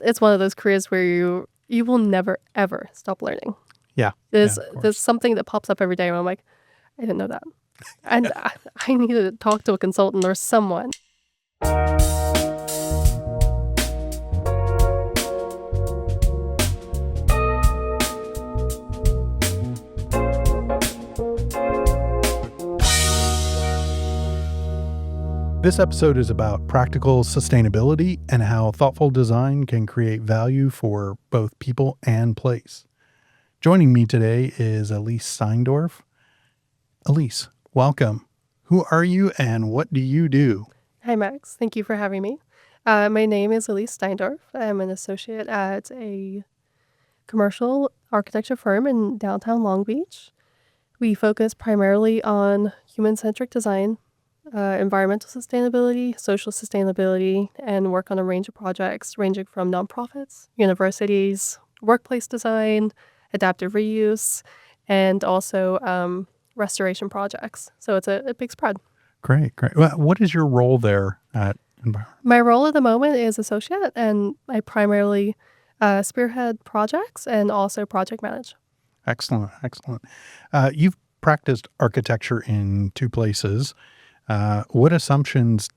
it's one of those careers where you will never ever stop learning. Yeah. There's of there's course. something that pops up every day where I'm like, I didn't know that, and I need to talk to a consultant or someone. This episode is about practical sustainability and how thoughtful design can create value for both people and place. Joining me today is Ellyse Steindorf. Ellyse, welcome. Who are you and what do you do? Hi, Max. Thank you for having me. My name is Ellyse Steindorf. I'm an associate at a commercial architecture firm in downtown Long Beach. We focus primarily on human-centric design, environmental sustainability, social sustainability, and work on a range of projects ranging from nonprofits, universities, workplace design, adaptive reuse, and also restoration projects. So it's a big spread. Great. Well, what is your role there at Environment? My role at the moment is associate, and I primarily spearhead projects and also project manage. Excellent. You've practiced architecture in two places. What assumptions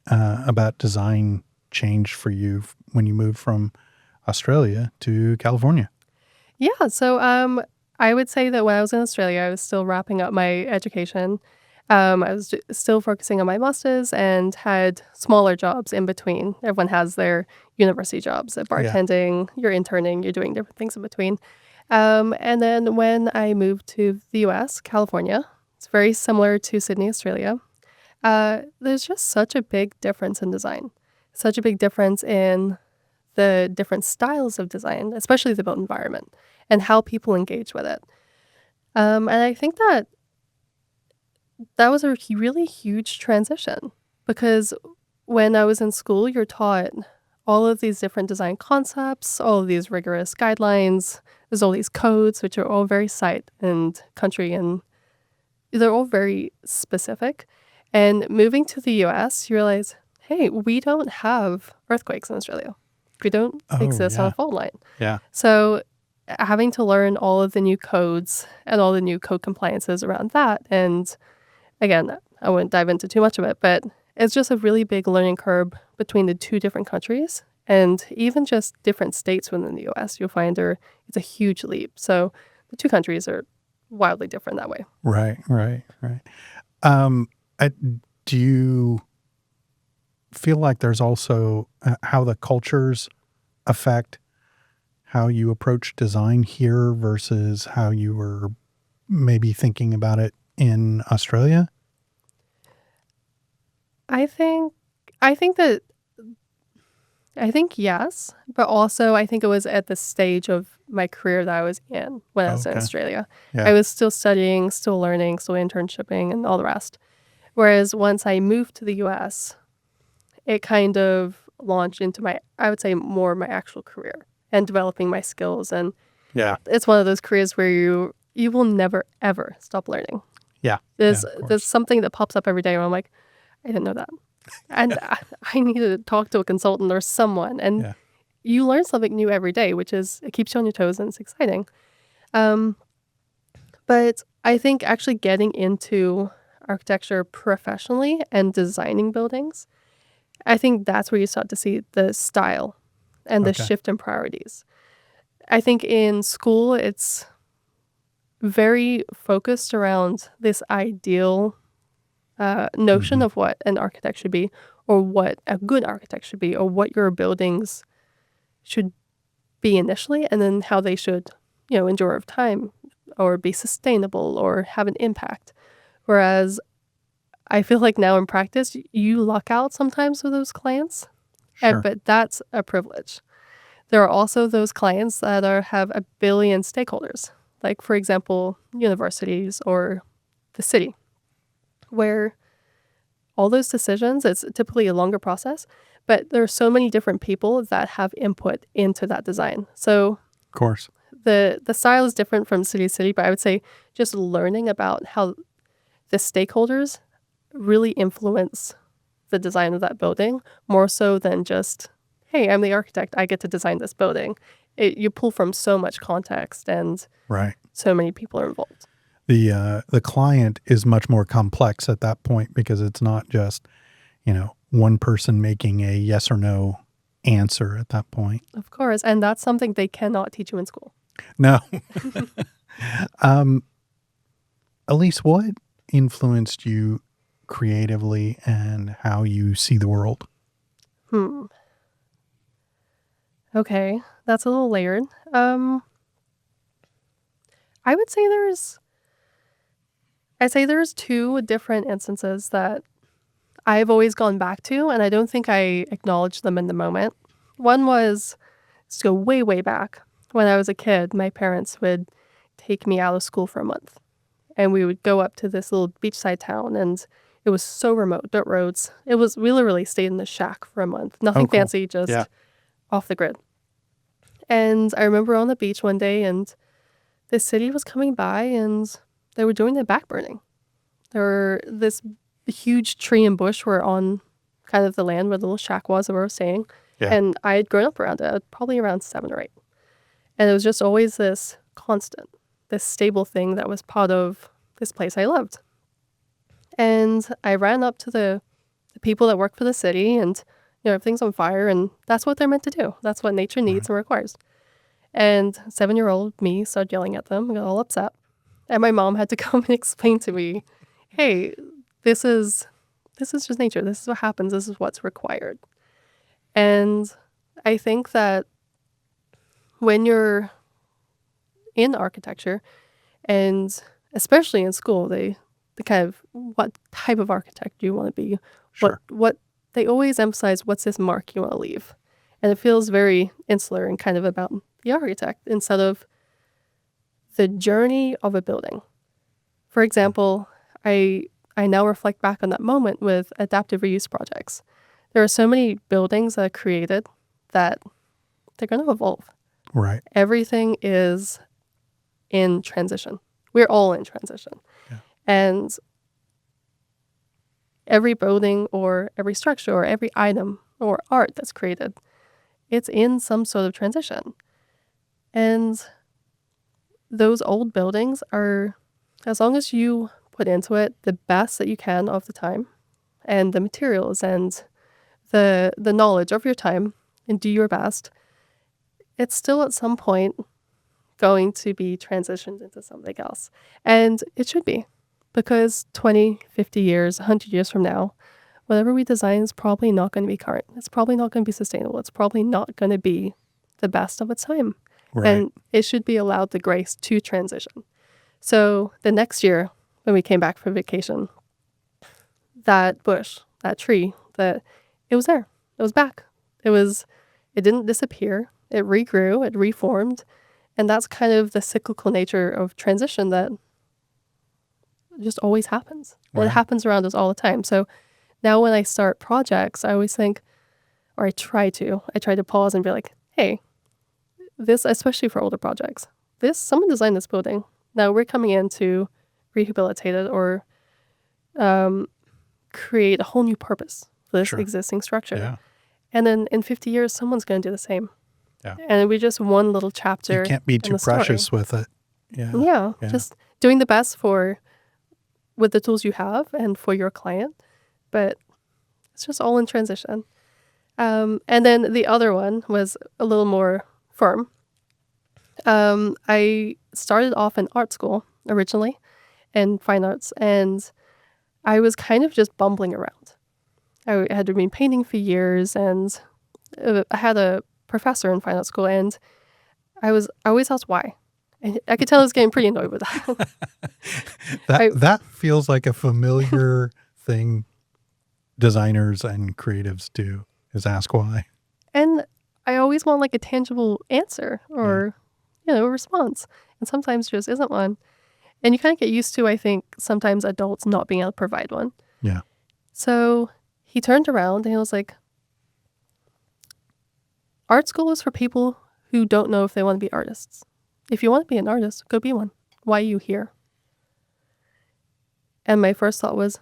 about design changed for you when you moved from Australia to California? Yeah, so I would say that when I was in Australia, I was still wrapping up my education. I was still focusing on my master's and had smaller jobs in between. Everyone has their university jobs, Yeah. bartending, you're interning, you're doing different things in between. And then when I moved to the US, California, it's very similar to Sydney, Australia. There's just such a big difference in design, such a big difference in the different styles of design, especially the built environment, and how people engage with it. And I think that was a really huge transition because when I was in school, you're taught all of these different design concepts, all of these rigorous guidelines. There's all these codes, which are all very site and country, and they're all very specific. And moving to the US, you realize, hey, we don't have earthquakes in Australia. We don't Oh, exist on a yeah. fault line. Yeah. So having to learn all of the new codes and all the new code compliances around that, and again, I wouldn't dive into too much of it, but it's just a really big learning curve between the two different countries and even just different states within the US. You'll find it's a huge leap. So the two countries are wildly different that way. Right. Um, do you feel like there's also how the cultures affect how you approach design here versus how you were maybe thinking about it in Australia? I think yes, but also I think it was at the stage of my career that I was in when I was in Okay. Australia. Yeah. I was still studying, still learning, still internshipping and all the rest. Whereas once I moved to the US, it kind of launched into I would say more my actual career and developing my skills. And Yeah. it's one of those careers where you will never ever stop learning. Yeah. There's of course. there's something that pops up every day where I'm like, I didn't know that. And I need to talk to a consultant or someone. And Yeah. you learn something new every day, it keeps you on your toes and it's exciting. Um, but I think actually getting into architecture professionally and designing buildings, I think that's where you start to see the style and the Okay. shift in priorities. I think in school, it's very focused around this ideal notion Mhm. of what an architect should be, or what a good architect should be, or what your buildings should be initially, and then how they should, endure over time, or be sustainable, or have an impact. Whereas I feel like now in practice, you luck out sometimes with those clients, Sure. but that's a privilege. There are also those clients that have a billion stakeholders, like, for example, universities or the city, where all those decisions, it's typically a longer process, but there are so many different people that have input into that design. So Of course. the style is different from city to city, but I would say just learning about how the stakeholders really influence the design of that building more so than just, hey, I'm the architect. I get to design this building. You pull from so much context and Right. so many people are involved. The client is much more complex at that point because it's not just, one person making a yes or no answer at that point. Of course. And that's something they cannot teach you in school. No. Ellyse, what influenced you creatively and how you see the world? Okay. That's a little layered. I would say there's two different instances that I've always gone back to, and I don't think I acknowledged them in the moment. One was, let's go way, way back. When I was a kid, my parents would take me out of school for a month, and we would go up to this little beachside town, and it was so remote, dirt roads. We literally stayed in the shack for a month. Nothing Oh, cool. fancy, just Yeah. off the grid. And I remember on the beach one day, and the city was coming by, and they were doing the back burning. There were this huge tree and bush were on kind of the land where the little shack was that we were staying. Yeah. And I had grown up around it, probably around 7 or 8. And it was just always this constant, this stable thing that was part of this place I loved. And I ran up to the people that work for the city, and everything's on fire, and that's what they're meant to do. That's what nature needs and requires. And 7-year-old me started yelling at them, got all upset. And my mom had to come and explain to me, hey, this is just nature. This is what happens. This is what's required. And I think that when you're in architecture, and especially in school, the kind of what type of architect do you want to be? Sure. What they always emphasize, what's this mark you want to leave? And it feels very insular and kind of about the architect instead of the journey of a building. For example, I now reflect back on that moment with adaptive reuse projects. There are so many buildings that are created that they're going to evolve. Right. Everything is in transition. We're all in transition. Yeah. And every building or every structure or every item or art that's created, it's in some sort of transition. And those old buildings are, as long as you put into it the best that you can of the time and the materials and the knowledge of your time and do your best, it's still at some point going to be transitioned into something else. And it should be, because 20, 50 years, 100 years from now, whatever we design is probably not going to be current. It's probably not going to be sustainable. It's probably not going to be the best of its time. Right. And it should be allowed the grace to transition. So the next year, when we came back from vacation, that bush, that tree, it was there. It was back. It didn't disappear. It regrew, it reformed. And that's kind of the cyclical nature of transition that just always happens. Right. It happens around us all the time. So now when I start projects, I always think, or I try to pause and be like, hey, this, especially for older projects, someone designed this building. Now we're coming in to rehabilitate it or create a whole new purpose for this Sure. existing structure. Yeah. And then in 50 years, someone's going to do the same. Yeah. And we just one little chapter. You can't be in too the story. precious with it. Yeah. Yeah. Yeah. Just doing the best with the tools you have and for your client. But it's just all in transition. And then the other one was a little more firm. I started off in art school originally in fine arts, and I was kind of just bumbling around. I had been painting for years, and I had a professor in fine arts school, and I always asked why. And I could tell I was getting pretty annoyed with that. That feels like a familiar thing designers and creatives do, is ask why. And I always want like a tangible answer or, a response. And sometimes there just isn't one. And you kind of get used to, I think, sometimes adults not being able to provide one. Yeah. So he turned around and he was like, art school is for people who don't know if they want to be artists. If you want to be an artist, go be one. Why are you here? And my first thought was,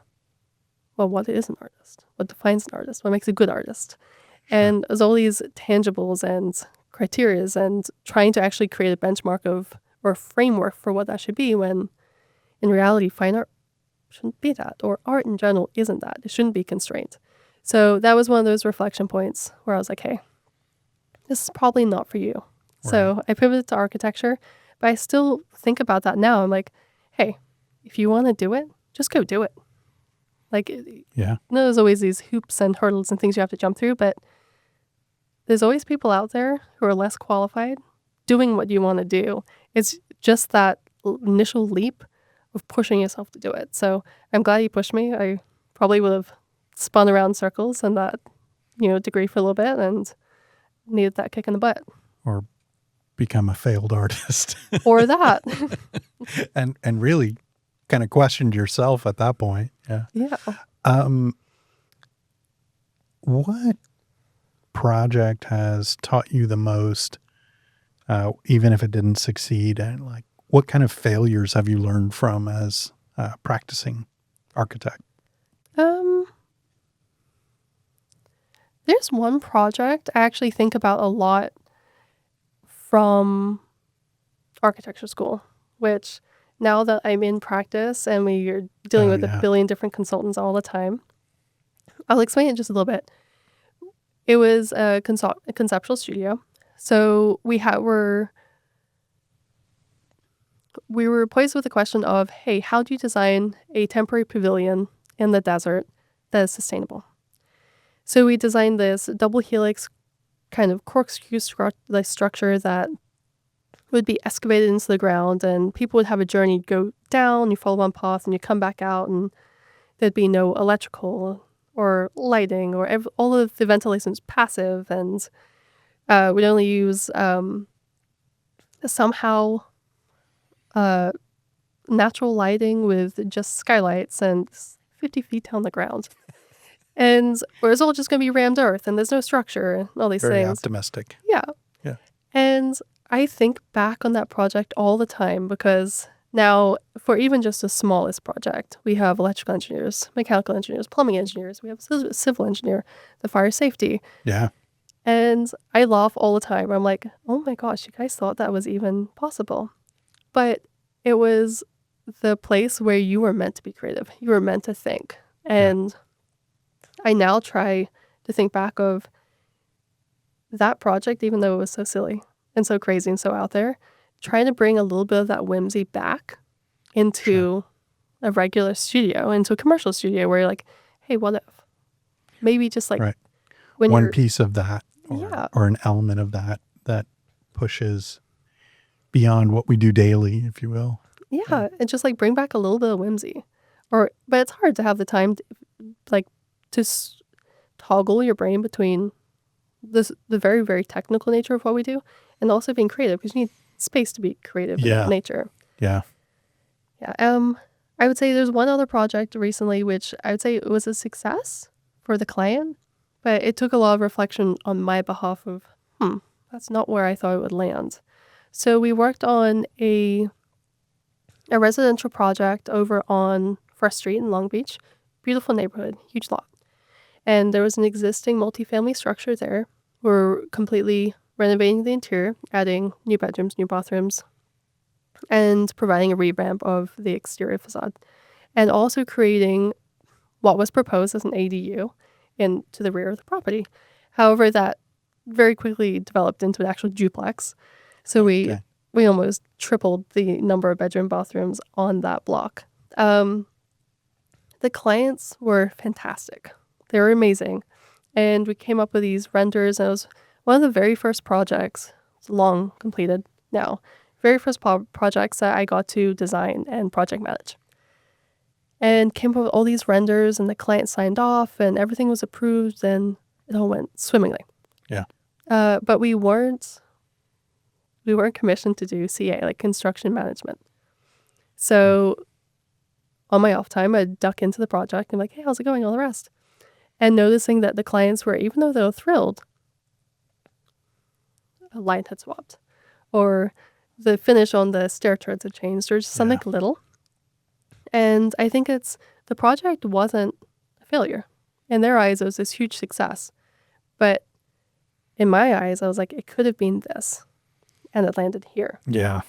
well, what is an artist? What defines an artist? What makes a good artist? And there's all these tangibles and criterias and trying to actually create a benchmark of or a framework for what that should be when in reality fine art shouldn't be that, or art in general isn't that. It shouldn't be constrained. So that was one of those reflection points where I was like, hey, this is probably not for you. So I pivoted to architecture, but I still think about that now. I'm like, hey, if you want to do it, just go do it. Like, Yeah. there's always these hoops and hurdles and things you have to jump through, but there's always people out there who are less qualified doing what you want to do. It's just that initial leap of pushing yourself to do it. So I'm glad you pushed me. I probably would have spun around in circles in that, degree for a little bit and needed that kick in the butt. Or become a failed artist. Or that. and really kind of questioned yourself at that point. Yeah. Yeah. What project has taught you the most, even if it didn't succeed? And like, what kind of failures have you learned from as a practicing architect? There's one project I actually think about a lot from architecture school, which now that I'm in practice and we are dealing with a billion different consultants all the time, I'll explain it just a little bit. It was a conceptual studio. So we were posed with the question of, hey, how do you design a temporary pavilion in the desert that is sustainable? So we designed this double helix kind of corkscrew structure that would be excavated into the ground, and people would have a journey. You'd go down, you follow one path, and you come back out, and there'd be no electrical or lighting, or all of the ventilation is passive, and we'd only use somehow natural lighting with just skylights and 50 feet down the ground. And where it's all just going to be rammed earth and there's no structure and all these Very things. optimistic. Yeah. Yeah. And I think back on that project all the time because now for even just the smallest project, we have electrical engineers, mechanical engineers, plumbing engineers, we have a civil engineer, the fire safety. Yeah. And I laugh all the time. I'm like, oh my gosh, you guys thought that was even possible. But it was the place where you were meant to be creative. You were meant to think. And I now try to think back of that project, even though it was so silly and so crazy and so out there, trying to bring a little bit of that whimsy back into a regular studio, into a commercial studio where you're like, hey, what if? Maybe just like when one piece of that or an element of that pushes beyond what we do daily, if you will. Yeah, and just like bring back a little bit of whimsy. But it's hard to have the time to toggle your brain between the very, very technical nature of what we do and also being creative because you need space to be creative in nature. Yeah. Yeah. I would say there's one other project recently which I would say it was a success for the client, but it took a lot of reflection on my behalf of, that's not where I thought it would land. So we worked on a residential project over on First Street in Long Beach. Beautiful neighborhood, huge lot. And there was an existing multifamily structure there. We're completely renovating the interior, adding new bedrooms, new bathrooms, and providing a revamp of the exterior facade. And also creating what was proposed as an ADU into the rear of the property. However, that very quickly developed into an actual duplex. So we almost tripled the number of bedroom bathrooms on that block. The clients were fantastic. They were amazing. And we came up with these renders. And it was one of the very first projects, it's long completed now, very first projects that I got to design and project manage. And came up with all these renders and the client signed off and everything was approved and it all went swimmingly. Yeah. But we weren't commissioned to do CA, like construction management. So on my off time, I'd duck into the project and be like, hey, how's it going? All the rest. And noticing that the clients were, even though they were thrilled, a line had swapped. Or the finish on the stair treads had changed or just something little. And I think the project wasn't a failure. In their eyes, it was this huge success. But in my eyes, I was like, it could have been this, and it landed here. Yeah.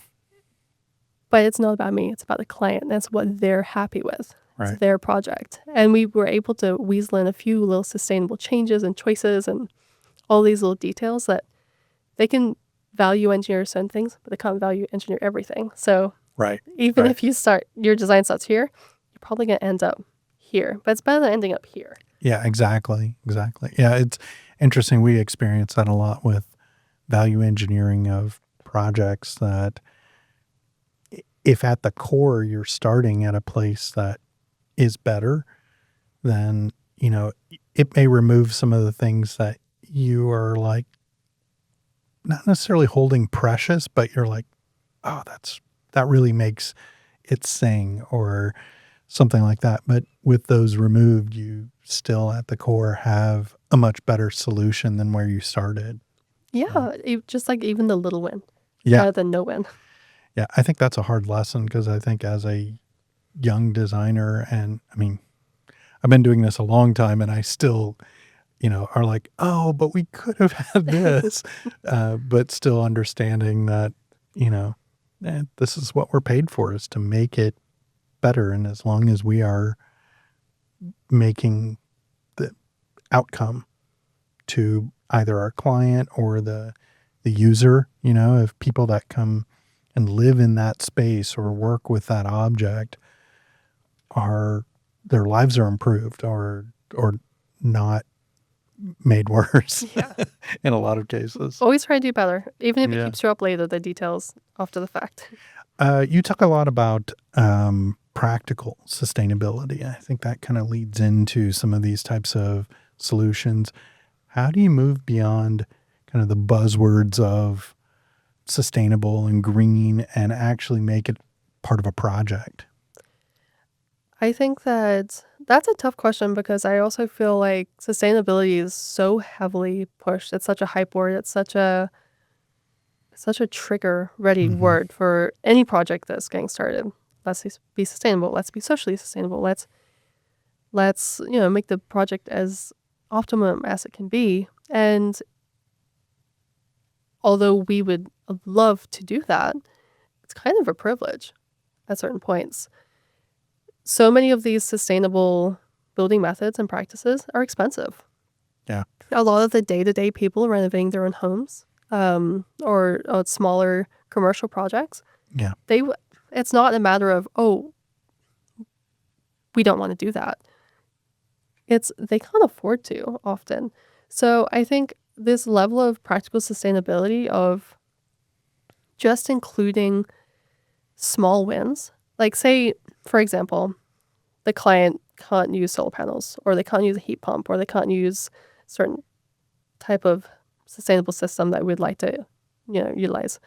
But it's not about me. It's about the client. That's what they're happy with. It's Right. their project. And we were able to weasel in a few little sustainable changes and choices and all these little details that they can value engineer certain things, but they can't value engineer everything. So Right. even Right. if you start, your design starts here, you're probably going to end up here. But it's better than ending up here. Yeah, exactly. Exactly. Yeah, it's interesting. We experience that a lot with value engineering of projects, that if at the core you're starting at a place that is better, then, it may remove some of the things that you are like not necessarily holding precious, but you're like, oh, that really makes it sing, or something like that. But with those removed, you still at the core have a much better solution than where you started. Yeah. Just like even the little win, Yeah. better than no win. Yeah. I think that's a hard lesson, because I think as a young designer, and I mean, I've been doing this a long time, and I still, are like, oh, but we could have had this, but still understanding that, this is what we're paid for, is to make it better. And as long as we are making the outcome to either our client or the user, if people that come and live in that space or work with that object are, their lives are improved, or not made worse. Yeah. In a lot of cases. Always try to do better, even if it Yeah. keeps you up later, the details after the fact. You talk a lot about practical sustainability. I think that kind of leads into some of these types of solutions. How do you move beyond kind of the buzzwords of sustainable and green and actually make it part of a project? I think that that's a tough question, because I also feel like sustainability is so heavily pushed. It's such a hype word. It's such a trigger ready Mhm. word for any project that's getting started. Let's be sustainable. Let's be socially sustainable. Let's make the project as optimum as it can be. And although we would love to do that, it's kind of a privilege at certain points. So many of these sustainable building methods and practices are expensive. Yeah. A lot of the day-to-day people renovating their own homes, or smaller commercial projects, Yeah. it's not a matter of, oh, we don't want to do that. It's they can't afford to often. So I think this level of practical sustainability of just including small wins, like say, for example, the client can't use solar panels, or they can't use a heat pump, or they can't use certain type of sustainable system that we'd like to, utilize.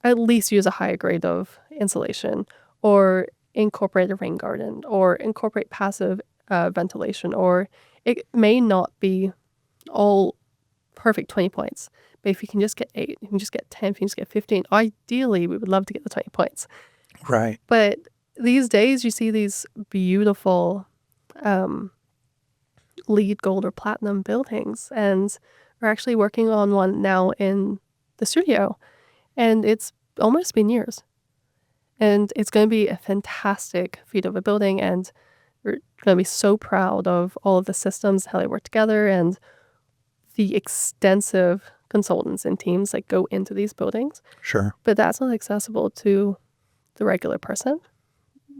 At least use a higher grade of insulation, or incorporate a rain garden, or incorporate passive ventilation, or it may not be all perfect 20 points. But if you can just get 8, you can just get 10, if you can just get 15, ideally we would love to get the 20 points. Right. But these days you see these beautiful LEED gold or platinum buildings, and we're actually working on one now in the studio, and it's almost been years. And it's going to be a fantastic feat of a building, and we're going to be so proud of all of the systems, how they work together, and the extensive consultants and teams that go into these buildings. Sure. But that's not accessible to the regular person.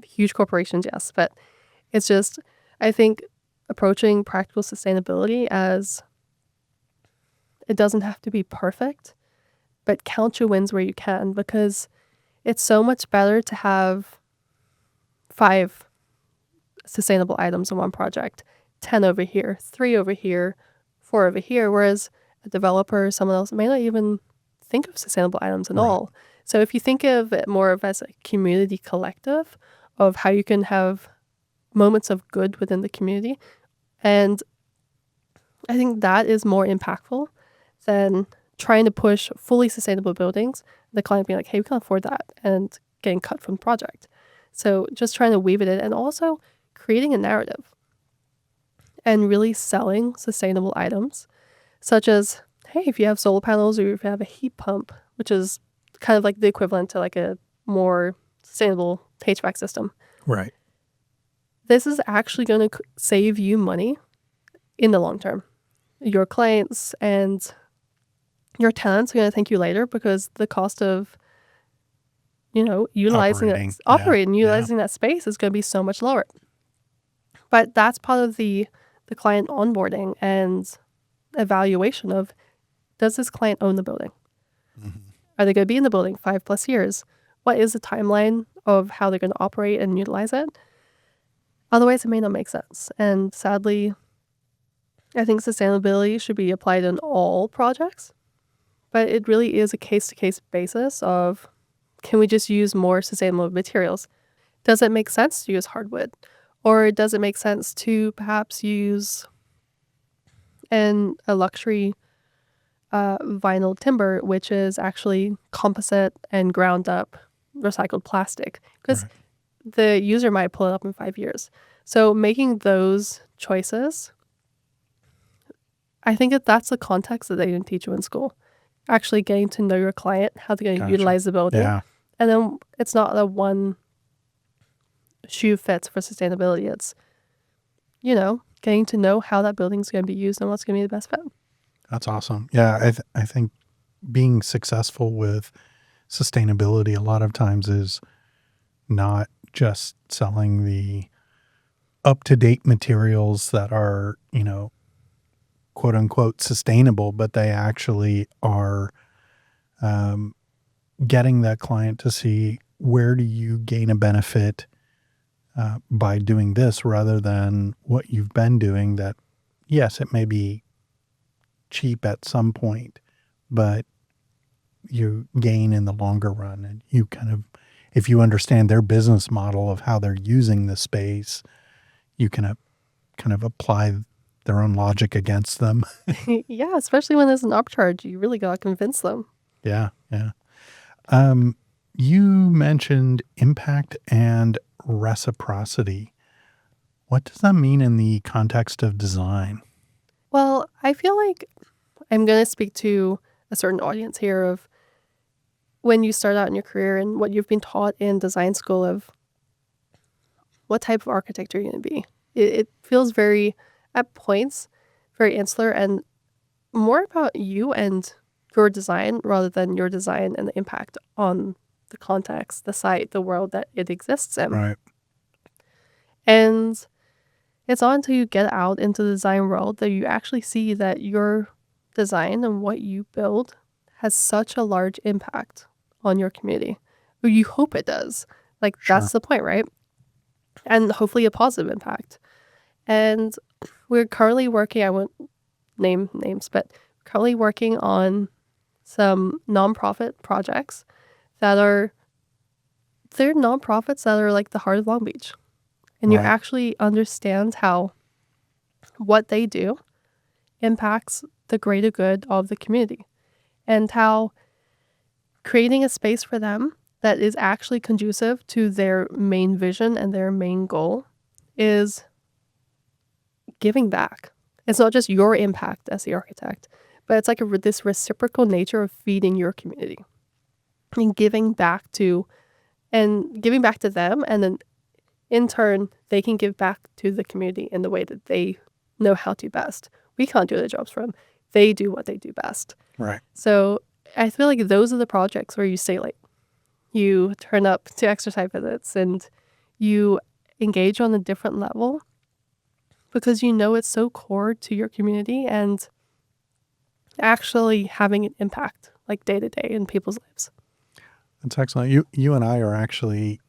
Huge corporations, yes, but it's just, I think, approaching practical sustainability as it doesn't have to be perfect, but count your wins where you can, because it's so much better to have 5 sustainable items in one project, 10 over here, 3 over here, 4 over here, whereas a developer or someone else may not even think of sustainable items at Right. all. So if you think of it more of as a community collective of how you can have moments of good within the community, and I think that is more impactful than trying to push fully sustainable buildings, the client being like, hey, we can't afford that, and getting cut from the project. So just trying to weave it in, and also creating a narrative and really selling sustainable items, such as, hey, if you have solar panels or if you have a heat pump, which is kind of like the equivalent to like a more sustainable HVAC system, Right. this is actually going to save you money in the long term. Your clients and your tenants are going to thank you later because the cost of, utilizing Operating. utilizing that space is going to be so much lower. But that's part of the client onboarding and evaluation of, does this client own the building? Mm-hmm. Are they going to be in the building 5+ years? What is the timeline of how they're going to operate and utilize it? Otherwise, it may not make sense. And sadly, I think sustainability should be applied in all projects, but it really is a case-to-case basis of, can we just use more sustainable materials? Does it make sense to use hardwood? Or does it make sense to perhaps use a luxury vinyl timber, which is actually composite and ground up recycled plastic? Because Right. the user might pull it up in 5 years. So making those choices, I think that's the context that they didn't teach you in school. Actually getting to know your client, how they're going to Gotcha. utilize the building. Yeah. And then it's not a one shoe fits for sustainability. It's, getting to know how that building's going to be used and what's going to be the best fit. That's awesome. Yeah. I think being successful with sustainability a lot of times is not just selling the up-to-date materials that are, quote unquote sustainable, but they actually are getting that client to see, where do you gain a benefit by doing this rather than what you've been doing. That, yes, it may be cheap at some point, but you gain in the longer run. And you if you understand their business model of how they're using the space, you can kind of apply their own logic against them. Yeah, especially when there's an upcharge, you really got to convince them. Yeah. Yeah. You mentioned impact and reciprocity. What does that mean in the context of design? Well, I feel like I'm going to speak to a certain audience here of when you start out in your career and what you've been taught in design school of what type of architect are you going to be. It feels very, at points, very insular and more about you and your design rather than your design and the impact on the context, the site, the world that it exists in. Right. And it's not until you get out into the design world that you actually see that your design and what you build has such a large impact on your community. Or you hope it does. Like, Sure. that's the point, right? And hopefully a positive impact. And we're currently working, I won't name names, but currently working on some nonprofit projects they're nonprofits that are like the heart of Long Beach. And you Right. actually understand how what they do impacts the greater good of the community and how creating a space for them that is actually conducive to their main vision and their main goal is giving back. It's not just your impact as the architect, but it's like this reciprocal nature of feeding your community and giving back to them. And then in turn, they can give back to the community in the way that they know how to best. We can't do the jobs for them. They do what they do best. Right. So I feel like those are the projects where you stay late. You turn up to exercise visits and you engage on a different level because you know it's so core to your community and actually having an impact like day to day in people's lives. That's excellent. You and I are actually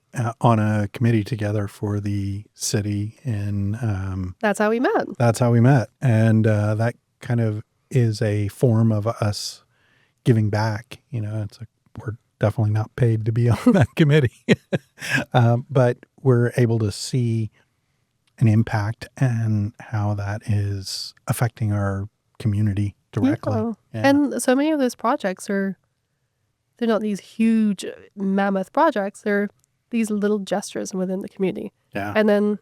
on a committee together for the city, and That's how we met. that's how we met. And that kind of is a form of us giving back. We're definitely not paid to be on that committee, but we're able to see an impact and how that is affecting our community directly. Yeah. Yeah. And so many of those projects they're not these huge mammoth projects. They're these little gestures within the community. Yeah. And then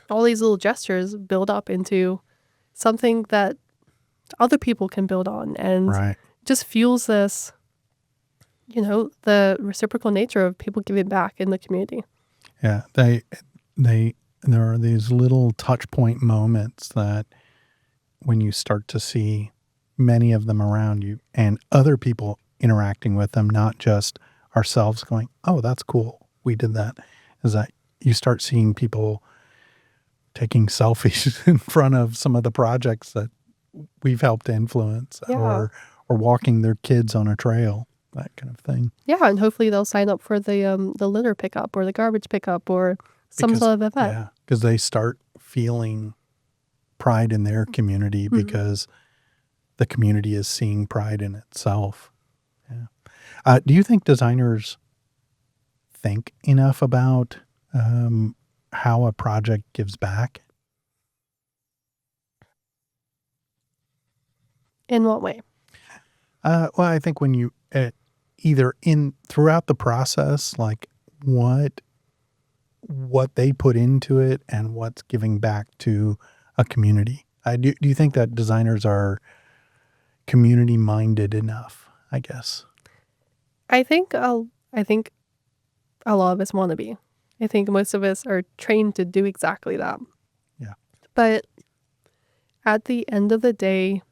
all these little gestures build up into something that other people can build on, and Right. just fuels this, the reciprocal nature of people giving back in the community. Yeah. There are these little touch point moments that when you start to see many of them around you and other people interacting with them, not just ourselves going, oh, that's cool, we did that, is that you start seeing people taking selfies in front of some of the projects that we've helped influence, Yeah. or walking their kids on a trail, that kind of thing. Yeah, and hopefully they'll sign up for the litter pickup or the garbage pickup or some Because sort of event. yeah, because they start feeling pride in their community Mhm. because the community is seeing pride in itself. Yeah. Do you think designers think enough about how a project gives back? In what way? Well, I think when you either in throughout the process, like what they put into it and what's giving back to a community. Do you think that designers are community minded enough? I guess. I think a lot of us want to be. I think most of us are trained to do exactly that. Yeah. But at the end of the day,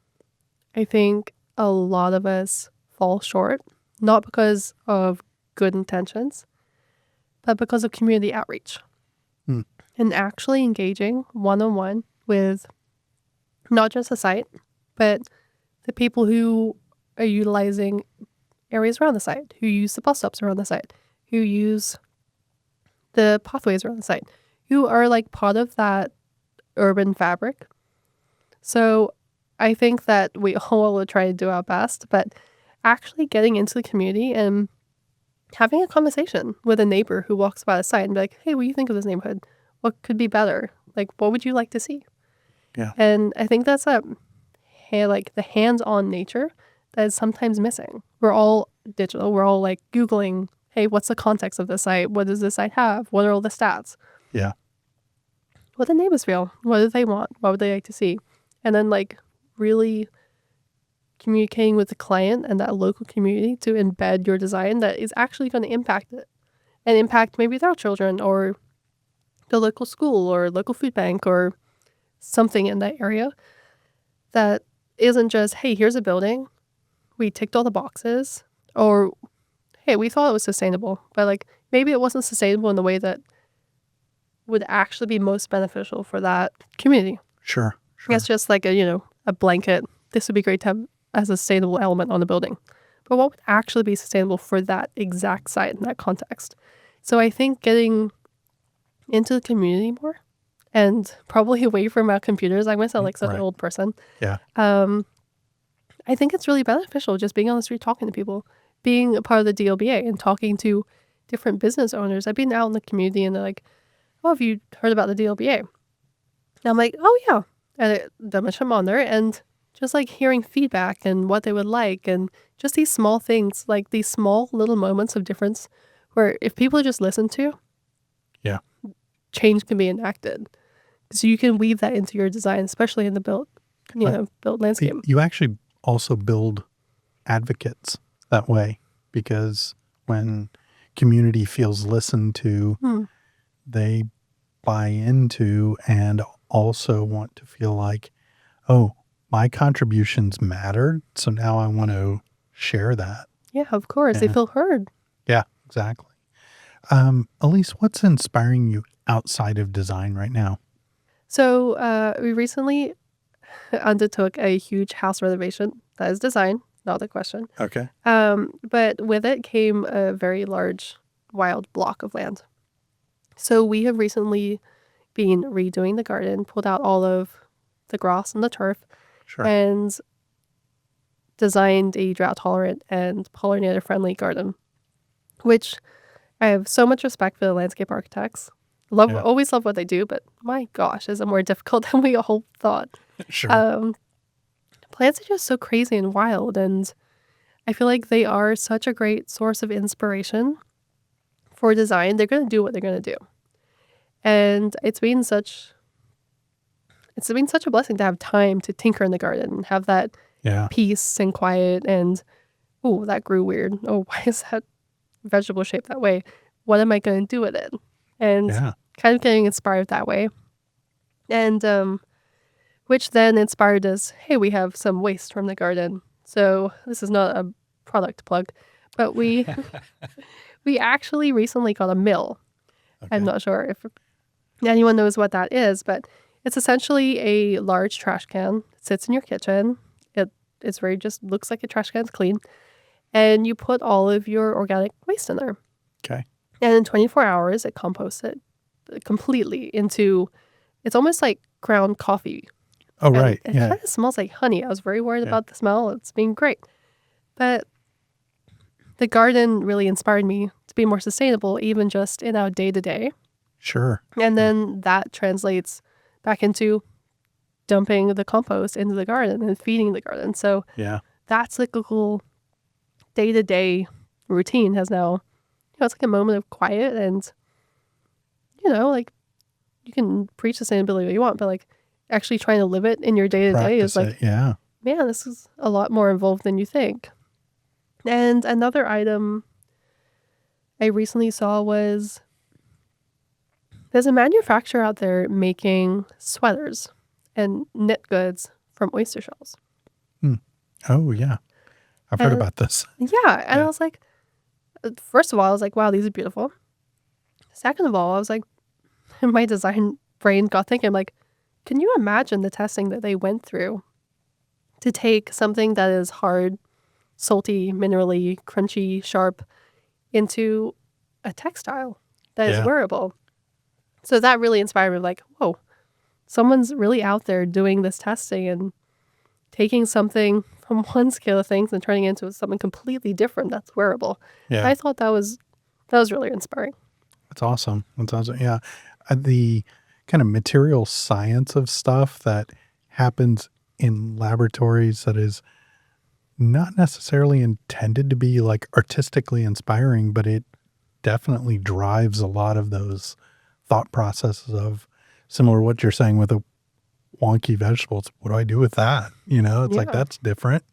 I think a lot of us fall short, not because of good intentions, but because of community outreach Hmm. and actually engaging one on one with not just the site, but the people who are utilizing areas around the site, who use the bus stops around the site, who use the pathways around the site, who are like part of that urban fabric. So I think that we all will try to do our best, but actually getting into the community and having a conversation with a neighbor who walks by the site and be like, hey, what do you think of this neighborhood? What could be better? Like, what would you like to see? Yeah. And I think that's like the hands-on nature that is sometimes missing. We're all digital. We're all like Googling, hey, what's the context of the site? What does the site have? What are all the stats? Yeah. What do neighbors feel? What do they want? What would they like to see? And then like really communicating with the client and that local community to embed your design that is actually going to impact it and impact maybe their children or the local school or local food bank or something in that area that isn't just, hey, here's a building. We ticked all the boxes. Or, hey, we thought it was sustainable, but like maybe it wasn't sustainable in the way that would actually be most beneficial for that community. Sure. It's just like a blanket. This would be great to have as a sustainable element on the building. But what would actually be sustainable for that exact site in that context? So I think getting into the community more and probably away from our computers. I'm going to sound like such an Right. old person. Yeah. I think it's really beneficial just being on the street talking to people, being a part of the DLBA and talking to different business owners. I've been out in the community and they're like, oh, have you heard about the DLBA? And I'm like, oh, yeah. And then I'm on there and just like hearing feedback and what they would like and just these small things, like these small little moments of difference where if people just listen to, Yeah. change can be enacted. So you can weave that into your design, especially in the built landscape. You actually also build advocates that way because when community feels listened to, Hmm. they buy into and also want to feel like, oh, my contributions mattered. So now I want to share that. Yeah, of course. They Yeah. feel heard. Yeah, exactly. Ellyse, what's inspiring you outside of design right now? So we recently undertook a huge house renovation. That is design, not the question. Okay. But with it came a very large, wild block of land. So we have recently been redoing the garden, pulled out all of the grass and the turf, Sure. and designed a drought-tolerant and pollinator-friendly garden, which I have so much respect for the landscape architects. Yeah. Always love what they do, but my gosh, is it more difficult than we all thought. Sure. Plants are just so crazy and wild, and I feel like they are such a great source of inspiration for design. They're going to do what they're going to do. And it's been such it's been such a blessing to have time to tinker in the garden and have that Yeah. peace and quiet and, oh, that grew weird. Oh, why is that vegetable shaped that way? What am I going to do with it? And Yeah. kind of getting inspired that way. And which then inspired us, hey, we have some waste from the garden. So this is not a product plug, but we actually recently got a mill. I'm Okay. not sure if anyone knows what that is, but it's essentially a large trash can. It sits in your kitchen. It's very just looks like a trash can. It's clean. And you put all of your organic waste in there. Okay. And in 24 hours, it composts it completely into, it's almost like ground coffee. Oh, And right. it Yeah. kind of smells like honey. I was very worried Yeah. about the smell. It's been great. But the garden really inspired me to be more sustainable, even just in our day to day. Sure. And Yeah. then that translates back into dumping the compost into the garden and feeding the garden. So Yeah. that cyclical day to day routine has now, it's like a moment of quiet and, like you can preach sustainability what you want, but like actually trying to live it in your day to day is Practice like, it. Yeah. man, this is a lot more involved than you think. And another item I recently saw was there's a manufacturer out there making sweaters and knit goods from oyster shells. Hmm. Oh, yeah. I've heard And about this. yeah, and I Yeah. was like, first of all, I was like, wow, these are beautiful. Second of all, I was like, my design brain got thinking, like, can you imagine the testing that they went through to take something that is hard, salty, minerally, crunchy, sharp into a textile that is Yeah. wearable? So that really inspired me, like, whoa, someone's really out there doing this testing and taking something from one scale of things and turning it into something completely different that's wearable. Yeah. I thought that was really inspiring. That's awesome. That's awesome. Yeah. The kind of material science of stuff that happens in laboratories that is not necessarily intended to be like artistically inspiring, but it definitely drives a lot of those thought processes of similar to what you're saying with the wonky vegetables. What do I do with that? It's like Yeah. that's different.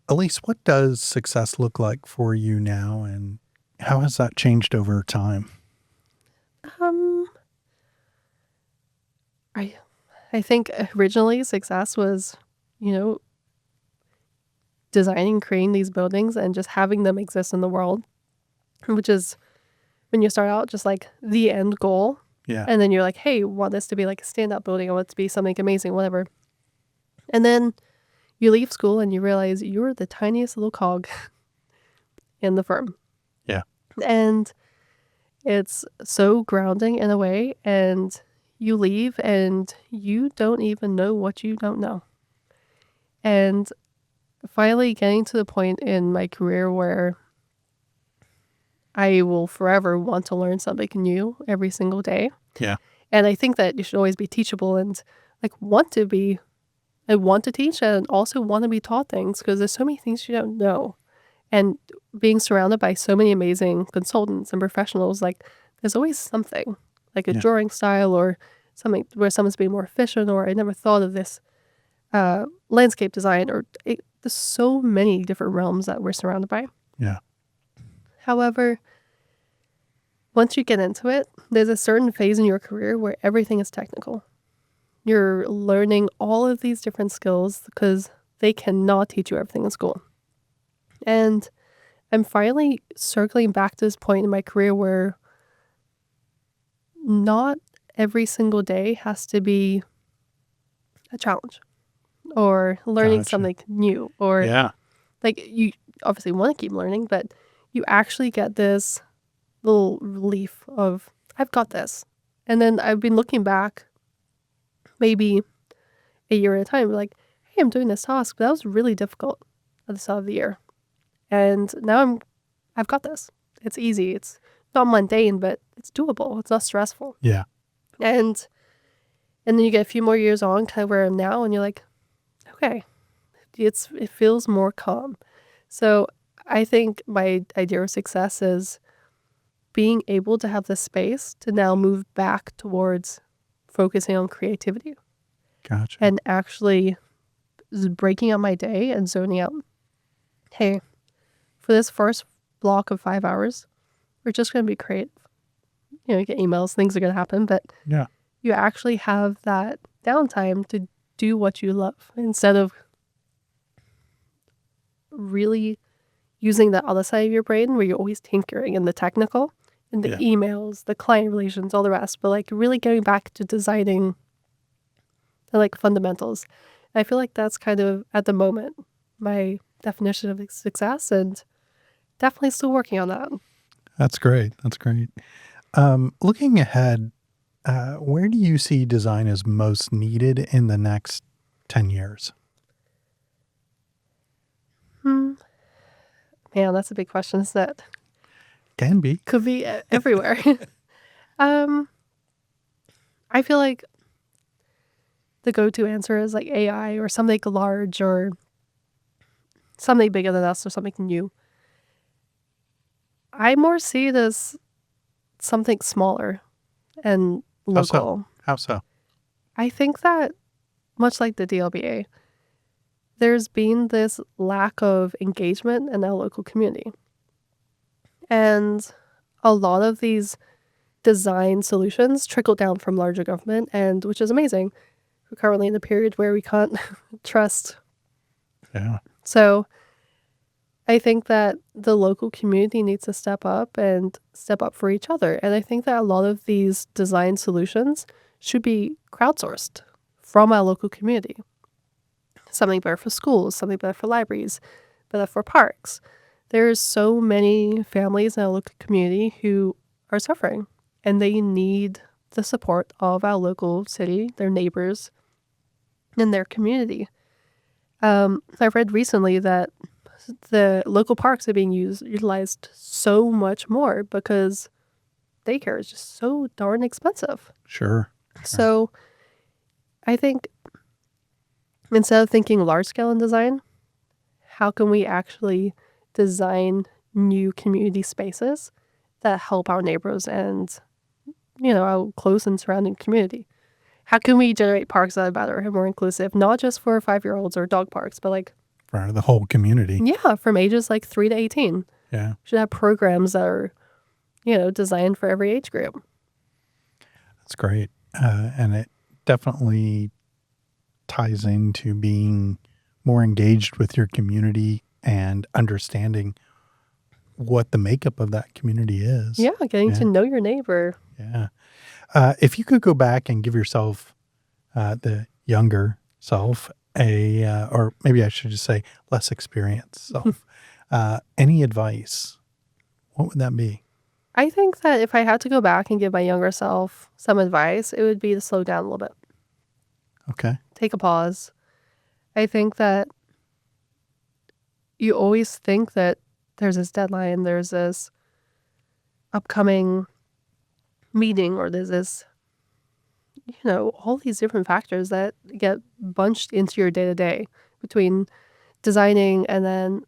Elise, what does success look like for you now, and how has that changed over time? Um, I I think originally success was, you know, designing, creating these buildings and just having them exist in the world, which is when you start out just like the end goal. Yeah. And then you're like, hey, I want this to be like a stand-up building. I want it to be something amazing, whatever. And then you leave school and you realize you're the tiniest little cog in the firm. Yeah. And it's so grounding in a way. And you leave and you don't even know what you don't know. And finally getting to the point in my career where I will forever want to learn something new every single day. Yeah. And I think that you should always be teachable and like want to be, I want to teach and also want to be taught things because there's so many things you don't know. And being surrounded by so many amazing consultants and professionals, like there's always something like a Yeah. drawing style or something where someone's being more efficient or I never thought of this landscape design there's so many different realms that we're surrounded by. Yeah. However, once you get into it, there's a certain phase in your career where everything is technical. You're learning all of these different skills because they cannot teach you everything in school. And I'm finally circling back to this point in my career where not every single day has to be a challenge or learning Gotcha. something new or Yeah. like you obviously want to keep learning, but you actually get this little relief of I've got this. And then I've been looking back maybe a year at a time, like, hey, I'm doing this task, but that was really difficult at the start of the year. And now I've got this. It's easy. It's not mundane, but it's doable. It's not stressful. Yeah. And then you get a few more years on, kind of where I'm now, and you're like, okay, it feels more calm. So I think my idea of success is being able to have the space to now move back towards focusing on creativity Gotcha. and actually breaking up my day and zoning out. Hey, for this first block of 5 hours, we're just going to be creative. You get emails, things are going to happen, but Yeah. you actually have that downtime to do what you love instead of really using the other side of your brain where you're always tinkering in the technical and the Yeah. emails, the client relations, all the rest, but like really getting back to designing the like fundamentals. I feel like that's kind of at the moment my definition of success, and definitely still working on that. That's great. That's great. Looking ahead, where do you see design as most needed in the next 10 years? Hmm. Man, that's a big question, isn't it? Can be. Could be everywhere. um, I feel like the go-to answer is like AI or something large or something bigger than us or something new. I more see it as something smaller and How so? local. How so? I think that much like the DLBA, there's been this lack of engagement in our local community. And a lot of these design solutions trickle down from larger government, and which is amazing. We're currently in a period where we can't trust. Yeah. So I think that the local community needs to step up and step up for each other. And I think that a lot of these design solutions should be crowdsourced from our local community. Something better for schools, something better for libraries, better for parks. There's so many families in our local community who are suffering, and they need the support of our local city, their neighbors, and their community. I read recently that the local parks are being utilized so much more because daycare is just so darn expensive. Sure. So I think instead of thinking large scale in design, how can we actually design new community spaces that help our neighbors and, our close and surrounding community? How can we generate parks that are better and more inclusive, not just for 5-year-olds or dog parks, but like, For the whole community. yeah, from ages like 3 to 18. Yeah. We should have programs that are, designed for every age group. That's great. And it definitely ties into being more engaged with your community and understanding what the makeup of that community is. Yeah, getting Yeah. to know your neighbor. Yeah. If you could go back and give yourself, the younger self, or maybe I should just say less experienced self, any advice, what would that be? I think that if I had to go back and give my younger self some advice, it would be to slow down a little bit. Okay. Take a pause. I think that you always think that there's this deadline, there's this upcoming meeting, or there's this, all these different factors that get bunched into your day to day between designing and then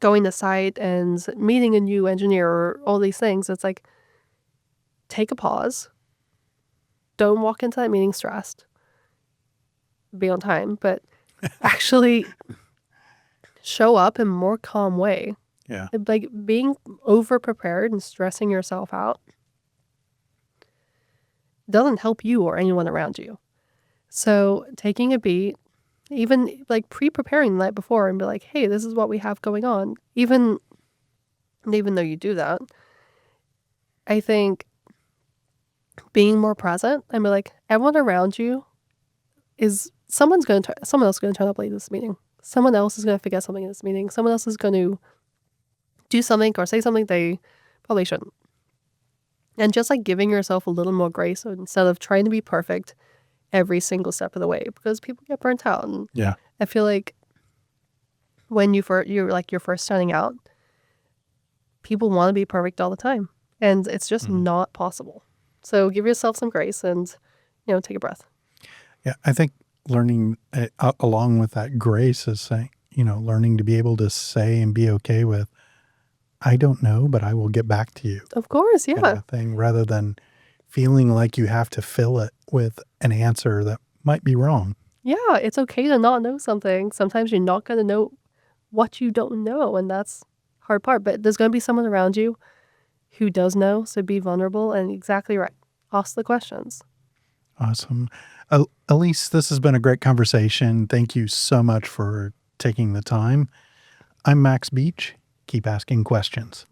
going to site and meeting a new engineer or all these things. It's like, take a pause. Don't walk into that meeting stressed. Be on time, but actually show up in a more calm way. Yeah. Like being over prepared and stressing yourself out doesn't help you or anyone around you. So taking a beat, even like pre-preparing the night before and be like, hey, this is what we have going on. Even though you do that, I think being more present and be like, everyone around you is someone else is going to turn up late in this meeting. Someone else is going to forget something in this meeting. Someone else is going to do something or say something they probably shouldn't. And just like giving yourself a little more grace instead of trying to be perfect every single step of the way, because people get burnt out. And Yeah. I feel like when you're first starting out, people want to be perfect all the time, and it's just not possible. So give yourself some grace and, take a breath. Yeah. I think learning along with that grace is saying, learning to be able to say and be okay with, I don't know, but I will get back to you. Of course, yeah. Kind of thing, rather than feeling like you have to fill it with an answer that might be wrong. Yeah, it's okay to not know something. Sometimes you're not going to know what you don't know, and that's hard part. But there's going to be someone around you who does know, so be vulnerable and exactly right. Ask the questions. Awesome. Ellyse, this has been a great conversation. Thank you so much for taking the time. I'm Max Beach. Keep asking questions.